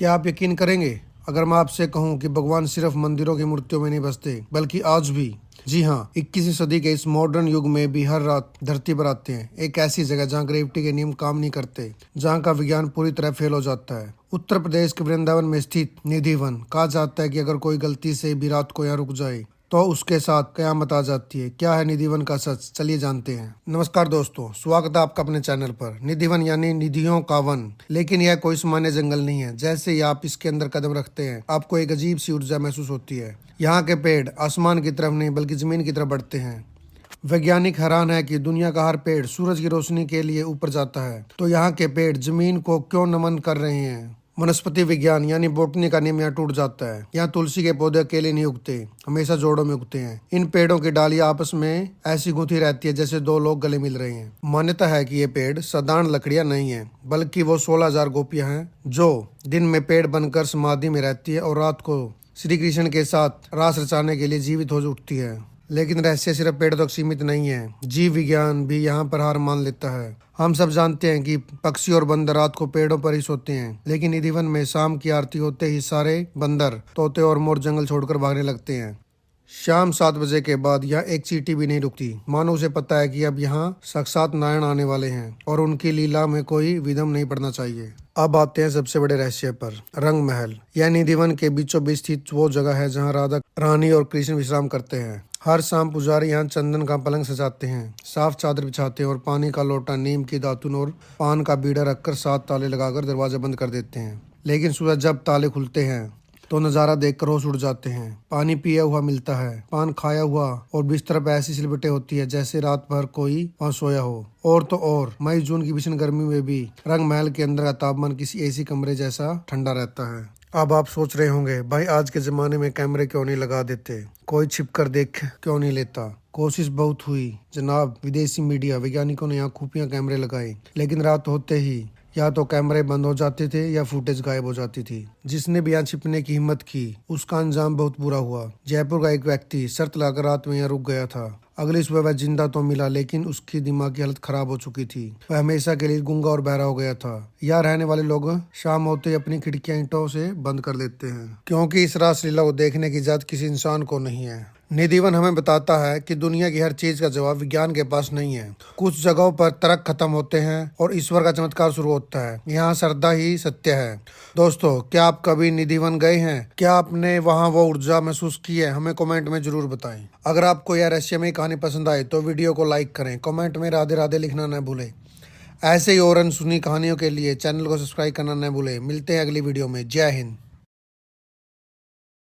क्या आप यकीन करेंगे अगर मैं आपसे कहूं कि भगवान सिर्फ मंदिरों की मूर्तियों में नहीं बसते बल्कि आज भी, जी हाँ, 21वीं सदी के इस मॉडर्न युग में भी हर रात धरती पर आते हैं। एक ऐसी जगह जहाँ ग्रेविटी के नियम काम नहीं करते, जहाँ का विज्ञान पूरी तरह फेल हो जाता है। उत्तर प्रदेश के वृंदावन में स्थित निधि वन। कहा जाता है कि अगर कोई गलती से भी रात को यहाँ रुक जाए तो उसके साथ कयामत आ जाती है। क्या है निधि वन का सच, चलिए जानते हैं। नमस्कार दोस्तों, स्वागत है आपका अपने चैनल पर। निधि वन यानी निधियों का वन। लेकिन यह कोई सामान्य जंगल नहीं है। जैसे ही आप इसके अंदर कदम रखते हैं, आपको एक अजीब सी ऊर्जा महसूस होती है। यहाँ के पेड़ आसमान की तरफ नहीं बल्कि जमीन की तरफ बढ़ते हैं। वैज्ञानिक हैरान है कि दुनिया का हर पेड़ सूरज की रोशनी के लिए ऊपर जाता है, तो यहाँ के पेड़ जमीन को क्यों नमन कर रहे हैं। वनस्पति विज्ञान यानी बोटनी का नियम यहाँ टूट जाता है। यहाँ तुलसी के पौधे अकेले नहीं उगते, हमेशा जोड़ों में उगते हैं। इन पेड़ों की डालियां आपस में ऐसी गूंथी रहती है जैसे दो लोग गले मिल रहे हैं। मान्यता है कि ये पेड़ साधारण लकड़ियां नहीं है, बल्कि वो 16,000 गोपियां हैं जो दिन में पेड़ बनकर समाधि में रहती है और रात को श्री कृष्ण के साथ रास रचाने के लिए जीवित हो उठती है। लेकिन रहस्य सिर्फ पेड़ तक सीमित नहीं है, जीव विज्ञान भी यहाँ पर हार मान लेता है। हम सब जानते हैं कि पक्षी और बंदर रात को पेड़ों पर ही सोते हैं, लेकिन निधि वन में शाम की आरती होते ही सारे बंदर, तोते और मोर जंगल छोड़कर भागने लगते हैं। शाम 7 बजे के बाद यहाँ एक चींटी भी नहीं रुकती, मानो उसे पता है कि अब यहाँ साक्षात नारायण आने वाले हैं और उनकी लीला में कोई विधम नहीं पड़ना चाहिए। अब आते हैं सबसे बड़े रहस्य पर, रंग महल। यह निधि वन के बीचों बीच स्थित वो जगह है जहाँ राधा रानी और कृष्ण विश्राम करते हैं। हर शाम पुजारी यहाँ चंदन का पलंग सजाते हैं, साफ चादर बिछाते हैं और पानी का लोटा, नीम की दातुन और पान का बीड़ा रखकर 7 ताले लगाकर दरवाजा बंद कर देते हैं। लेकिन सुबह जब ताले खुलते हैं तो नज़ारा देखकर होश उड़ जाते हैं। पानी पिया हुआ मिलता है, पान खाया हुआ और बिस्तर पर ऐसी सिलबटें होती है जैसे रात भर कोई वहाँ सोया हो। और तो और मई जून की भीषण गर्मी में भी रंग महल के अंदर का तापमान किसी एसी कमरे जैसा ठंडा रहता है। अब आप सोच रहे होंगे, भाई आज के जमाने में कैमरे क्यों नहीं लगा देते, कोई छिप कर देख क्यों नहीं लेता। कोशिश बहुत हुई जनाब, विदेशी मीडिया वैज्ञानिकों ने यहाँ खुफिया कैमरे लगाए, लेकिन रात होते ही या तो कैमरे बंद हो जाते थे या फुटेज गायब हो जाती थी। जिसने भी यहाँ छिपने की हिम्मत की उसका अंजाम बहुत बुरा हुआ। जयपुर का एक व्यक्ति शर्त लगाकर रात में यहाँ रुक गया था। अगली सुबह वह जिंदा तो मिला, लेकिन उसकी दिमाग की हालत खराब हो चुकी थी। वह हमेशा के लिए गूंगा और बहरा हो गया था। यहाँ रहने वाले लोग शाम होते ही अपनी खिड़कियां ईंटों से बंद कर देते हैं, क्योंकि इस रासलीला को देखने की इजाजत किसी इंसान को नहीं है। निधि वन हमें बताता है कि दुनिया की हर चीज का जवाब विज्ञान के पास नहीं है। कुछ जगहों पर तर्क खत्म होते हैं और ईश्वर का चमत्कार शुरू होता है। यहाँ श्रद्धा ही सत्य है। दोस्तों, क्या आप कभी निधि वन गए हैं? क्या आपने वहाँ वो ऊर्जा महसूस की है? हमें कमेंट में जरूर बताएं। अगर आपको यह रहस्यमयी कहानी पसंद आए तो वीडियो को लाइक करें, कमेंट में राधे राधे लिखना न भूलें। ऐसे ही और अनसुनी कहानियों के लिए चैनल को सब्सक्राइब करना न भूलें। मिलते हैं अगली वीडियो में। जय हिंद।